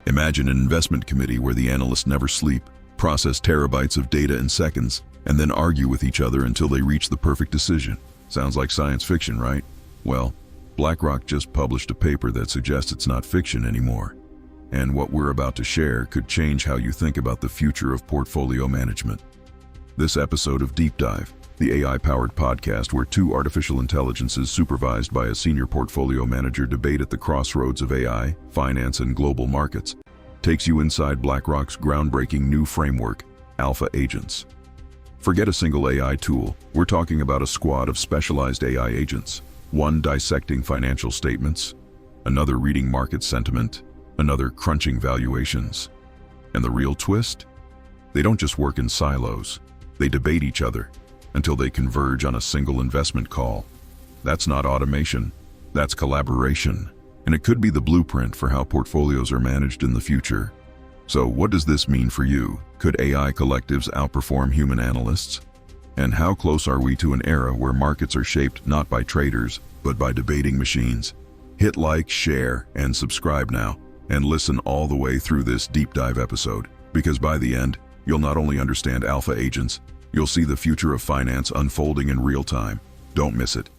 Imagine an investment committee where the analysts never sleep, process terabytes of data in seconds, and then argue with each other until they reach the perfect decision. Sounds like science fiction, right? Well, BlackRock just published a paper that suggests it's not fiction anymore. And what we're about to share could change how you think about the future of portfolio management. This episode of Deep Dive, the AI-powered podcast where two artificial intelligences supervised by a senior portfolio manager debate at the crossroads of AI, finance, and global markets, takes you inside BlackRock's groundbreaking new framework, Alpha Agents. Forget a single AI tool. We're talking about a squad of specialized AI agents. One dissecting financial statements, another reading market sentiment, another crunching valuations. And the real twist? They don't just work in silos. They debate each other until they converge on a single investment call. That's not automation, that's collaboration. And it could be the blueprint for how portfolios are managed in the future. So what does this mean for you? Could AI collectives outperform human analysts? And how close are we to an era where markets are shaped not by traders, but by debating machines? Hit like, share, and subscribe now, and listen all the way through this deep dive episode, because by the end, you'll not only understand Alpha Agents, you'll see the future of finance unfolding in real time. Don't miss it.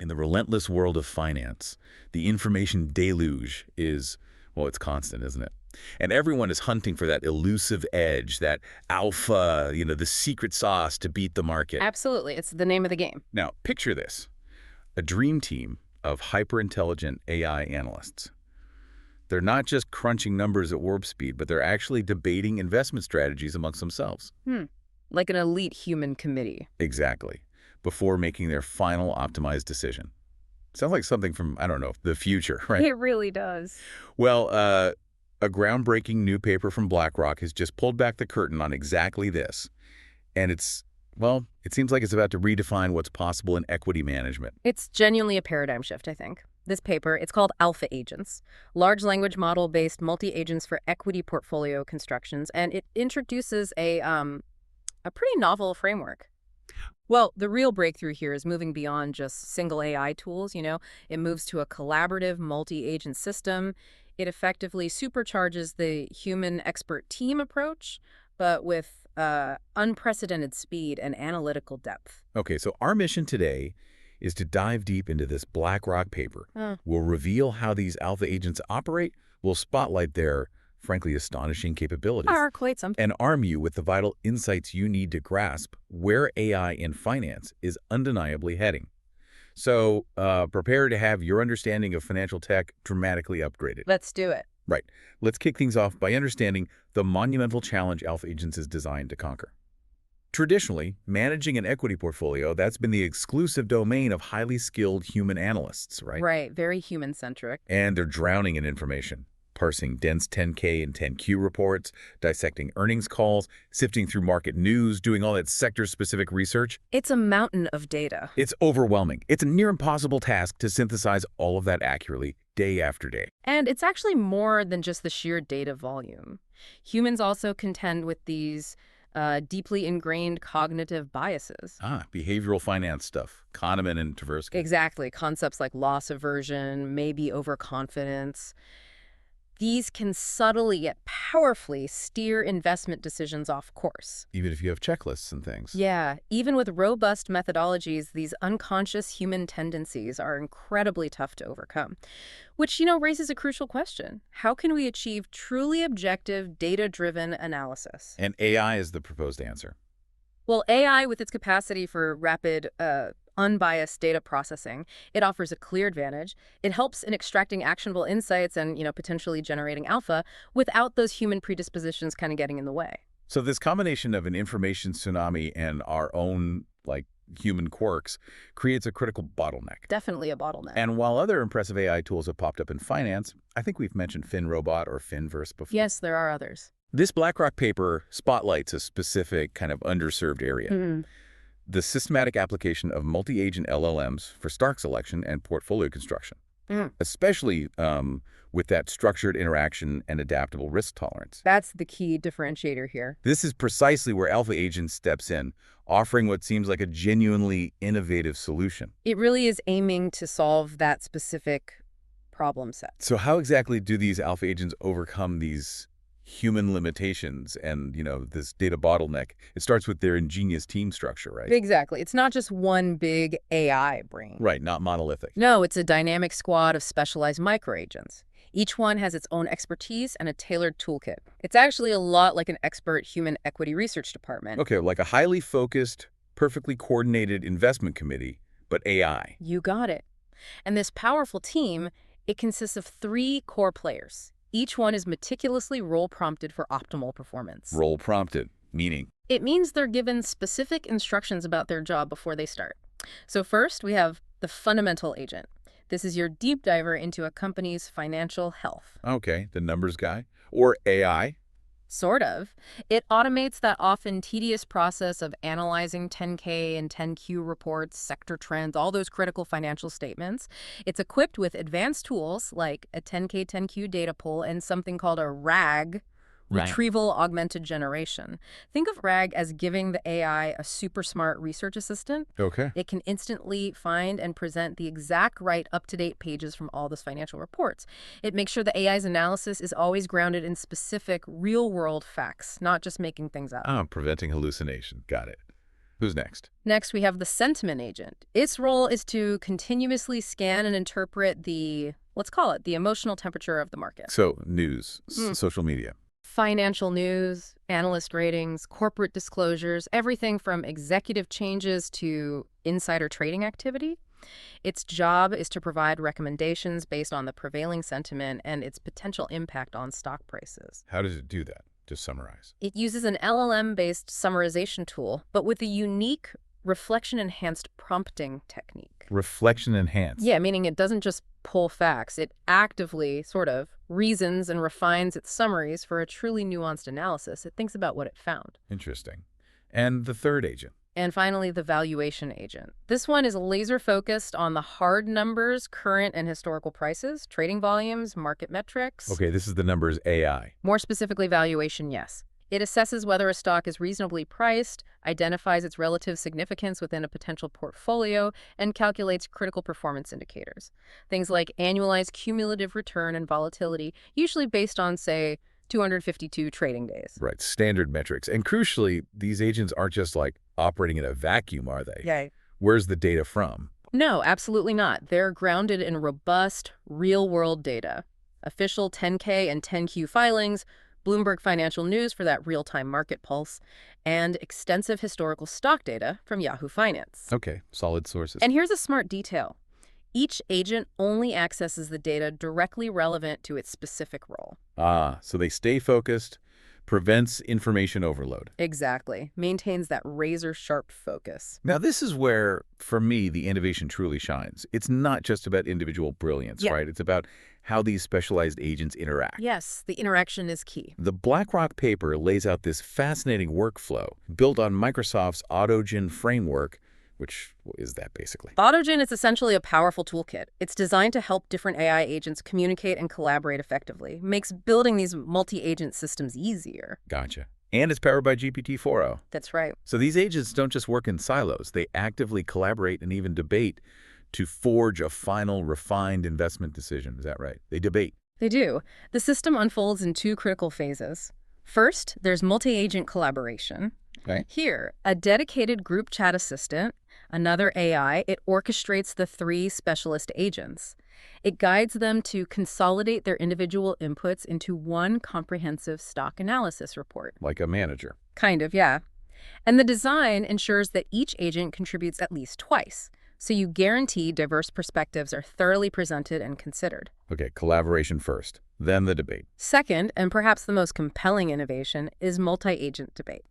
In the relentless world of finance, the information deluge is, well, it's constant, isn't it? And everyone is hunting for that elusive edge, that alpha, the secret sauce to beat the market. Absolutely. It's the name of the game. Now, picture this. A dream team of hyper-intelligent AI analysts. They're not just crunching numbers at warp speed, but they're actually debating investment strategies amongst themselves. Like an elite human committee. Exactly. Before making their final optimized decision. Sounds like something from, I don't know, the future, right? It really does. Well, a groundbreaking new paper from BlackRock has just pulled back the curtain on exactly this. And it seems like it's about to redefine what's possible in equity management. It's genuinely a paradigm shift, I think. This paper, it's called Alpha Agents, large language model-based multi-agents for equity portfolio constructions, and it introduces a pretty novel framework. Well, the real breakthrough here is moving beyond just single AI tools, It moves to a collaborative multi-agent system. It effectively supercharges the human expert team approach, but with unprecedented speed and analytical depth. Okay, so our mission today is to dive deep into this BlackRock paper. We'll reveal how these alpha agents operate. We'll spotlight their, frankly, astonishing capabilities. Quite something. And arm you with the vital insights you need to grasp where AI in finance is undeniably heading. So prepare to have your understanding of financial tech dramatically upgraded. Let's do it. Right. Let's kick things off by understanding the monumental challenge Alpha Agents is designed to conquer. Traditionally, managing an equity portfolio, that's been the exclusive domain of highly skilled human analysts, right? Right. Very human-centric. And they're drowning in information. Parsing dense 10K and 10Q reports, dissecting earnings calls, sifting through market news, doing all that sector-specific research. It's a mountain of data. It's overwhelming. It's a near impossible task to synthesize all of that accurately, day after day. And it's actually more than just the sheer data volume. Humans also contend with these deeply ingrained cognitive biases. Behavioral finance stuff. Kahneman and Tversky. Exactly. Concepts like loss aversion, maybe overconfidence. These can subtly yet powerfully steer investment decisions off course. Even if you have checklists and things. Yeah, even with robust methodologies, these unconscious human tendencies are incredibly tough to overcome. Which, raises a crucial question. How can we achieve truly objective, data-driven analysis? And AI is the proposed answer. Well, AI, with its capacity for rapid, unbiased data processing, it offers a clear advantage. It helps in extracting actionable insights and, potentially generating alpha without those human predispositions kind of getting in the way. So this combination of an information tsunami and our own, human quirks creates a critical bottleneck. Definitely a bottleneck. And while other impressive AI tools have popped up in finance, I think we've mentioned FinRobot or Finverse before. Yes, there are others. This BlackRock paper spotlights a specific kind of underserved area. The systematic application of multi-agent LLMs for stock selection and portfolio construction, especially with that structured interaction and adaptable risk tolerance. That's the key differentiator here. This is precisely where Alpha Agent steps in, offering what seems like a genuinely innovative solution. It really is aiming to solve that specific problem set. So how exactly do these alpha agents overcome these human limitations and, this data bottleneck? It starts with their ingenious team structure, right? Exactly. It's not just one big AI brain. Right, not monolithic. No, it's a dynamic squad of specialized microagents. Each one has its own expertise and a tailored toolkit. It's actually a lot like an expert human equity research department. Okay, like a highly focused, perfectly coordinated investment committee, but AI. You got it. And this powerful team, it consists of 3 core players. Each one is meticulously role-prompted for optimal performance. Role prompted, meaning? It means they're given specific instructions about their job before they start. So first, we have the fundamental agent. This is your deep diver into a company's financial health. Okay, the numbers guy. Or AI. Sort of. It automates that often tedious process of analyzing 10K and 10Q reports, sector trends, all those critical financial statements. It's equipped with advanced tools like a 10K, 10Q data pull and something called a RAG, Retrieval Augmented Generation. Think of RAG as giving the AI a super smart research assistant. Okay. It can instantly find and present the exact right up-to-date pages from all those financial reports. It makes sure the AI's analysis is always grounded in specific real-world facts, not just making things up. Preventing hallucination. Got it. Who's next? Next, we have the sentiment agent. Its role is to continuously scan and interpret the, let's call it, the emotional temperature of the market. So, news, social media. Financial news, analyst ratings, corporate disclosures, everything from executive changes to insider trading activity. Its job is to provide recommendations based on the prevailing sentiment and its potential impact on stock prices. How does it do that? To summarize. It uses an LLM-based summarization tool, but with a unique reflection-enhanced prompting technique. Reflection enhanced. Yeah, meaning it doesn't just pull facts. It actively, sort of, reasons and refines its summaries for a truly nuanced analysis. It thinks about what it found. Interesting. And the third agent? And finally, the valuation agent. This one is laser-focused on the hard numbers, current and historical prices, trading volumes, market metrics. Okay, this is the numbers AI. More specifically, valuation, yes. It assesses whether a stock is reasonably priced, identifies its relative significance within a potential portfolio, and calculates critical performance indicators. Things like annualized cumulative return and volatility, usually based on, say, 252 trading days. Right, standard metrics. And crucially, these agents aren't just like operating in a vacuum, are they? Yeah. Where's the data from? No, absolutely not. They're grounded in robust, real-world data. Official 10K and 10Q filings, Bloomberg Financial News for that real-time market pulse, and extensive historical stock data from Yahoo Finance. Okay, solid sources. And here's a smart detail. Each agent only accesses the data directly relevant to its specific role. So they stay focused, prevents information overload. Exactly. Maintains that razor-sharp focus. Now, this is where, for me, the innovation truly shines. It's not just about individual brilliance, right? It's about how these specialized agents interact. Yes, the interaction is key. The BlackRock paper lays out this fascinating workflow built on Microsoft's Autogen framework, which is that basically? Autogen is essentially a powerful toolkit. It's designed to help different AI agents communicate and collaborate effectively. Makes building these multi-agent systems easier. Gotcha. And it's powered by GPT-4o. That's right. So these agents don't just work in silos. They actively collaborate and even debate to forge a final, refined investment decision. Is that right? They debate. They do. The system unfolds in 2 critical phases. First, there's multi-agent collaboration. Okay. Here, a dedicated group chat assistant, another AI, it orchestrates the 3 specialist agents. It guides them to consolidate their individual inputs into one comprehensive stock analysis report. Like a manager. Kind of, yeah. And the design ensures that each agent contributes at least twice, so you guarantee diverse perspectives are thoroughly presented and considered. Okay, collaboration first, then the debate. Second, and perhaps the most compelling innovation, is multi-agent debate.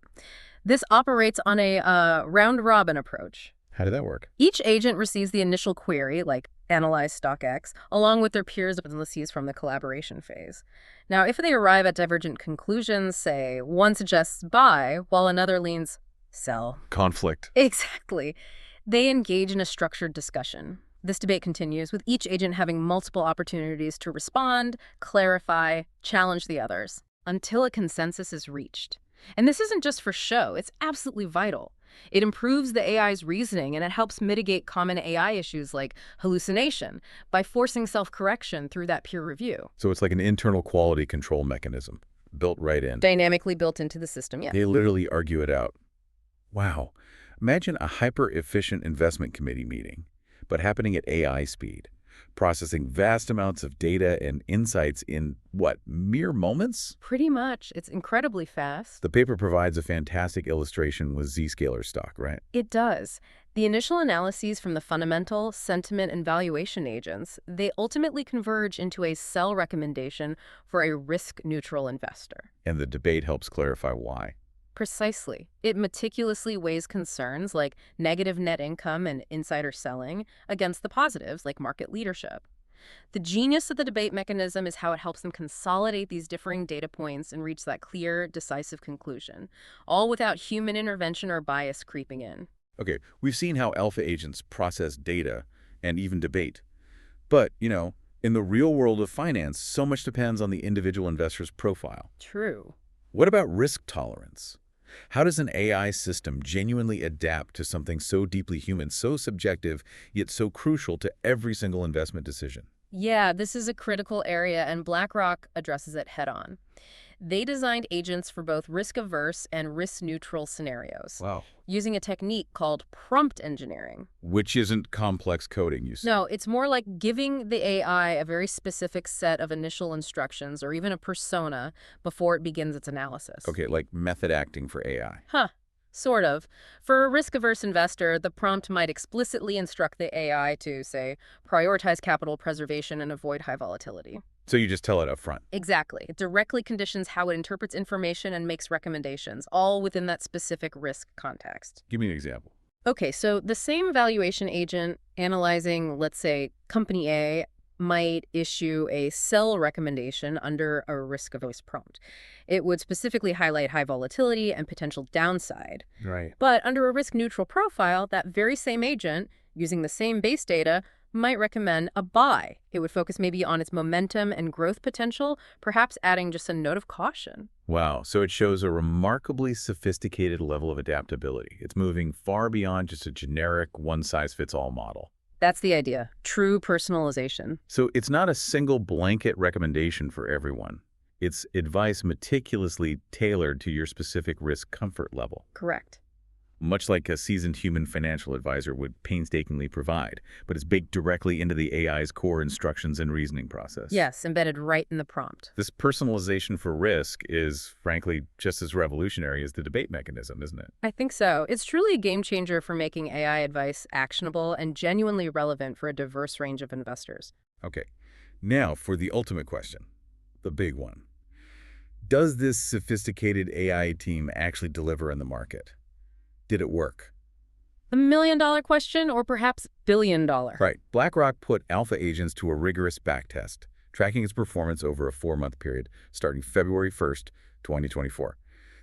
This operates on a round-robin approach. How did that work? Each agent receives the initial query, like analyze stock X, along with their peers and indices from the collaboration phase. Now, if they arrive at divergent conclusions, say one suggests buy while another leans sell. Conflict. Exactly. They engage in a structured discussion. This debate continues, with each agent having multiple opportunities to respond, clarify, challenge the others, until a consensus is reached. And this isn't just for show, it's absolutely vital. It improves the AI's reasoning, and it helps mitigate common AI issues like hallucination by forcing self-correction through that peer review. So it's like an internal quality control mechanism built right in. Dynamically built into the system, yeah. They literally argue it out. Wow. Imagine a hyper-efficient investment committee meeting, but happening at AI speed, processing vast amounts of data and insights in, what, mere moments? Pretty much. It's incredibly fast. The paper provides a fantastic illustration with Zscaler stock, right? It does. The initial analyses from the fundamental, sentiment, and valuation agents, they ultimately converge into a sell recommendation for a risk-neutral investor. And the debate helps clarify why. Precisely. It meticulously weighs concerns like negative net income and insider selling against the positives like market leadership. The genius of the debate mechanism is how it helps them consolidate these differing data points and reach that clear, decisive conclusion, all without human intervention or bias creeping in. Okay, we've seen how alpha agents process data and even debate. But, in the real world of finance, so much depends on the individual investor's profile. True. What about risk tolerance? How does an AI system genuinely adapt to something so deeply human, so subjective, yet so crucial to every single investment decision? Yeah, this is a critical area, and BlackRock addresses it head-on. They designed agents for both risk-averse and risk-neutral scenarios, Wow. using a technique called prompt engineering. Which isn't complex coding, you say? No, it's more like giving the AI a very specific set of initial instructions or even a persona before it begins its analysis. Okay, like method acting for AI. Huh. Sort of. For a risk-averse investor, the prompt might explicitly instruct the AI to, say, prioritize capital preservation and avoid high volatility. So you just tell it up front. Exactly. It directly conditions how it interprets information and makes recommendations, all within that specific risk context. Give me an example. Okay, so the same valuation agent analyzing, let's say, company A might issue a sell recommendation under a risk-averse prompt. It would specifically highlight high volatility and potential downside. Right. But under a risk-neutral profile, that very same agent, using the same base data, might recommend a buy. It would focus maybe on its momentum and growth potential, perhaps adding just a note of caution. Wow, so it shows a remarkably sophisticated level of adaptability. It's moving far beyond just a generic one-size-fits-all model. That's the idea. True personalization. So it's not a single blanket recommendation for everyone. It's advice meticulously tailored to your specific risk comfort level. Correct. Much like a seasoned human financial advisor would painstakingly provide, but it's baked directly into the AI's core instructions and reasoning process. Yes, embedded right in the prompt. This personalization for risk is, frankly, just as revolutionary as the debate mechanism, isn't it? I think so. It's truly a game changer for making AI advice actionable and genuinely relevant for a diverse range of investors. Okay, now for the ultimate question, the big one. Does this sophisticated AI team actually deliver in the market? Did it work? The million-dollar question, or perhaps billion-dollar? Right. BlackRock put alpha agents to a rigorous backtest, tracking its performance over a 4-month period, starting February 1st, 2024.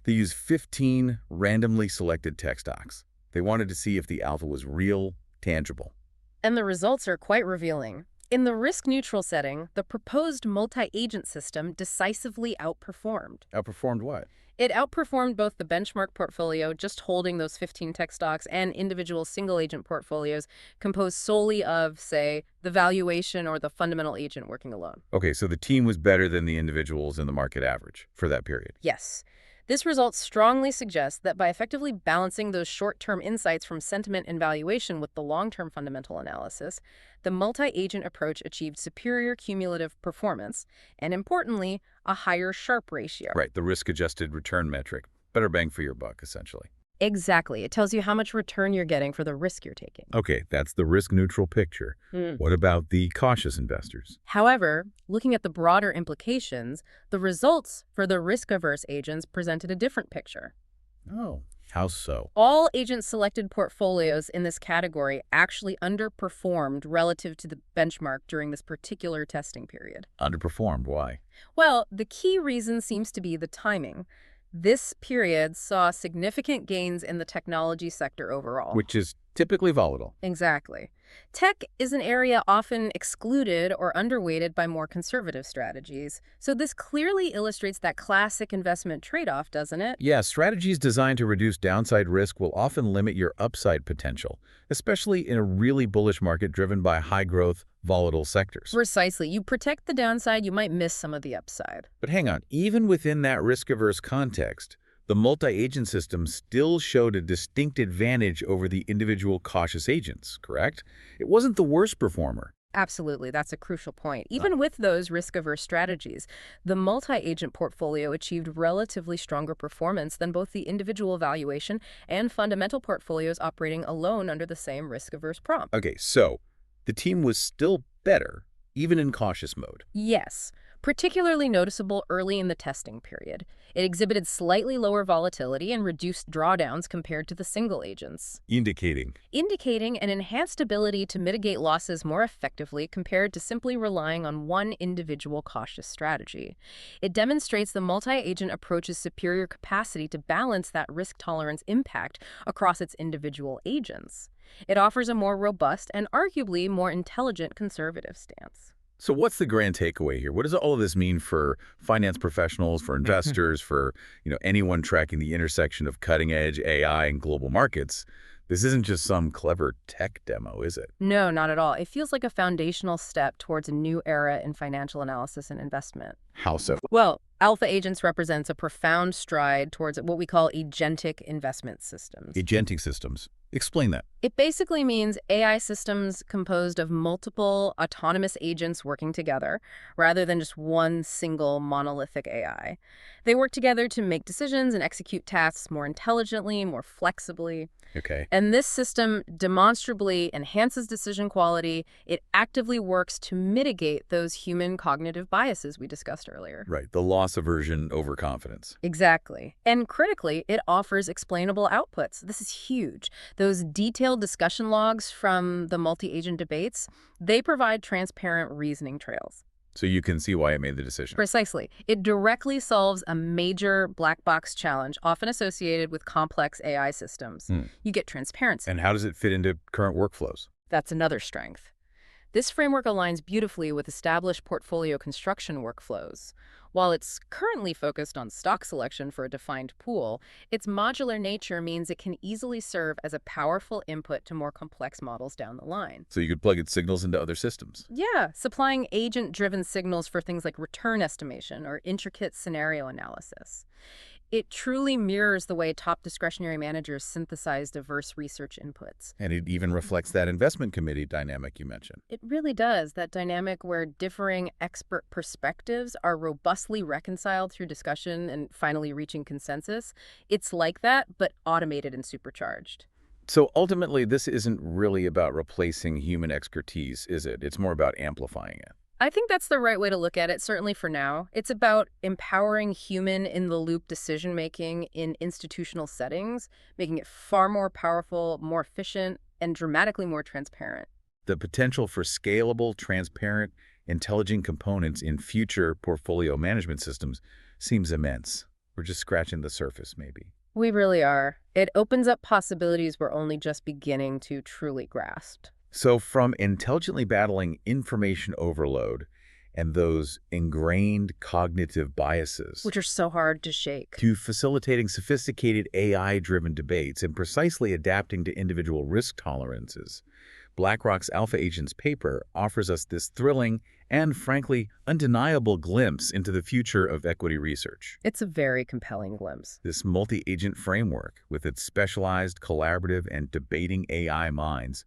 They used 15 randomly selected tech stocks. They wanted to see if the alpha was real, tangible. And the results are quite revealing. In the risk-neutral setting, the proposed multi-agent system decisively outperformed. Outperformed what? It outperformed both the benchmark portfolio, just holding those 15 tech stocks, and individual single-agent portfolios composed solely of, say, the valuation or the fundamental agent working alone. Okay, so the team was better than the individuals in the market average for that period. Yes. This result strongly suggests that by effectively balancing those short-term insights from sentiment and valuation with the long-term fundamental analysis, the multi-agent approach achieved superior cumulative performance and, importantly, a higher Sharpe ratio. Right, the risk-adjusted return metric. Better bang for your buck, essentially. Exactly. It tells you how much return you're getting for the risk you're taking. Okay, that's the risk-neutral picture. What about the cautious investors? However, looking at the broader implications, the results for the risk-averse agents presented a different picture. Oh. How so? All agent-selected portfolios in this category actually underperformed relative to the benchmark during this particular testing period. Underperformed, why? Well, the key reason seems to be the timing. This period saw significant gains in the technology sector overall. Which is typically volatile. Exactly. Tech is an area often excluded or underweighted by more conservative strategies. So this clearly illustrates that classic investment trade-off, doesn't it? Yeah, strategies designed to reduce downside risk will often limit your upside potential, especially in a really bullish market driven by high-growth, volatile sectors. Precisely. You protect the downside, you might miss some of the upside. But hang on, even within that risk-averse context, the multi-agent system still showed a distinct advantage over the individual cautious agents, correct? It wasn't the worst performer. Absolutely. That's a crucial point. Even with those risk-averse strategies, the multi-agent portfolio achieved relatively stronger performance than both the individual valuation and fundamental portfolios operating alone under the same risk-averse prompt. Okay, so the team was still better, even in cautious mode. Yes, particularly noticeable early in the testing period. It exhibited slightly lower volatility and reduced drawdowns compared to the single agents, Indicating. indicating an enhanced ability to mitigate losses more effectively compared to simply relying on one individual cautious strategy. It demonstrates the multi-agent approach's superior capacity to balance that risk tolerance impact across its individual agents. It offers a more robust and arguably more intelligent conservative stance. So what's the grand takeaway here? What does all of this mean for finance professionals, for investors, for anyone tracking the intersection of cutting-edge AI and global markets? This isn't just some clever tech demo, is it? No, not at all. It feels like a foundational step towards a new era in financial analysis and investment. How so? Well, alpha agents represents a profound stride towards what we call agentic investment systems. Agentic systems. Explain that. It basically means AI systems composed of multiple autonomous agents working together, rather than just one single monolithic AI. They work together to make decisions and execute tasks more intelligently, more flexibly. Okay. And this system demonstrably enhances decision quality. It actively works to mitigate those human cognitive biases we discussed earlier. Right. The loss aversion, overconfidence. Exactly. And critically, it offers explainable outputs. This is huge. Those detailed discussion logs from the multi-agent debates, they provide transparent reasoning trails. So you can see why I made the decision. Precisely. It directly solves a major black box challenge often associated with complex AI systems. You get transparency. And how does it fit into current workflows? That's another strength. This framework aligns beautifully with established portfolio construction workflows. While it's currently focused on stock selection for a defined pool, its modular nature means it can easily serve as a powerful input to more complex models down the line. So you could plug its signals into other systems. Yeah, supplying agent-driven signals for things like return estimation or intricate scenario analysis. It truly mirrors the way top discretionary managers synthesize diverse research inputs. And it even reflects that investment committee dynamic you mentioned. It really does, that dynamic where differing expert perspectives are robustly reconciled through discussion and finally reaching consensus. It's like that, but automated and supercharged. So ultimately, this isn't really about replacing human expertise, is it? It's more about amplifying it. I think that's the right way to look at it, certainly for now. It's about empowering human-in-the-loop decision-making in institutional settings, making it far more powerful, more efficient, and dramatically more transparent. The potential for scalable, transparent, intelligent components in future portfolio management systems seems immense. We're just scratching the surface, maybe. We really are. It opens up possibilities we're only just beginning to truly grasp. So from intelligently battling information overload and those ingrained cognitive biases, Which are so hard to shake. to facilitating sophisticated AI-driven debates and precisely adapting to individual risk tolerances, BlackRock's Alpha Agents paper offers us this thrilling and, frankly, undeniable glimpse into the future of equity research. It's a very compelling glimpse. This multi-agent framework, with its specialized, collaborative, and debating AI minds,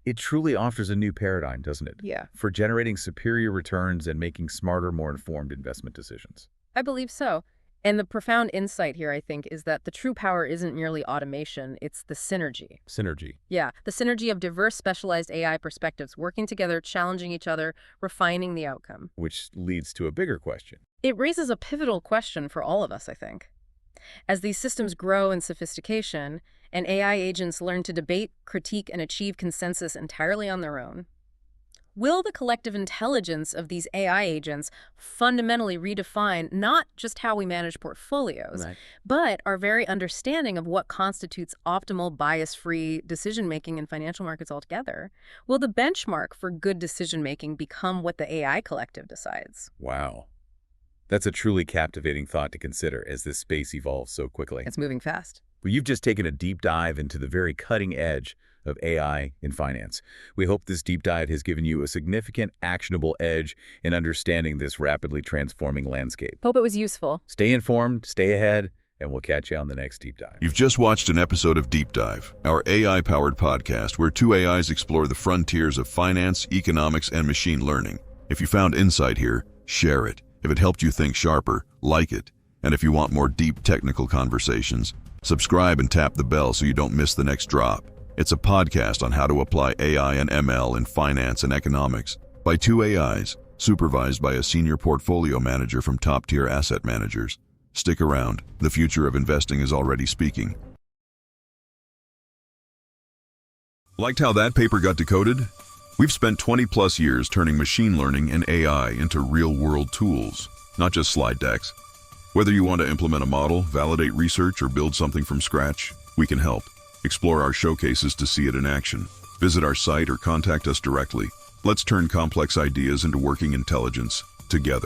it truly offers a new paradigm, doesn't it? Yeah, For generating superior returns and making smarter, more informed investment decisions. I believe so. And the profound insight here, I think, is that the true power isn't merely automation, it's the synergy. Synergy. Yeah, the synergy of diverse specialized AI perspectives working together, challenging each other, refining the outcome. Which leads to a bigger question. It raises a pivotal question for all of us, I think. As these systems grow in sophistication, and AI agents learn to debate, critique, and achieve consensus entirely on their own, Will the collective intelligence of these AI agents fundamentally redefine not just how we manage portfolios, but our very understanding of what constitutes optimal bias-free decision-making in financial markets altogether? Will the benchmark for good decision-making become what the AI collective decides? Wow. That's a truly captivating thought to consider as this space evolves so quickly. It's moving fast. Well, you've just taken a deep dive into the very cutting edge of AI in finance. We hope this deep dive has given you a significant, actionable edge in understanding this rapidly transforming landscape. Hope it was useful. Stay informed, stay ahead, and we'll catch you on the next deep dive. You've just watched an episode of Deep Dive, our AI-powered podcast where two AIs explore the frontiers of finance, economics, and machine learning. If you found insight here, share it. If it helped you think sharper, like it. And if you want more deep technical conversations, subscribe and tap the bell so you don't miss the next drop. It's a podcast on how to apply AI and ML in finance and economics by two AIs, supervised by a senior portfolio manager from top-tier asset managers. Stick around. The future of investing is already speaking. Liked how that paper got decoded? We've spent 20-plus years turning machine learning and AI into real-world tools, not just slide decks. Whether you want to implement a model, validate research, or build something from scratch, we can help. Explore our showcases to see it in action. Visit our site or contact us directly. Let's turn complex ideas into working intelligence together.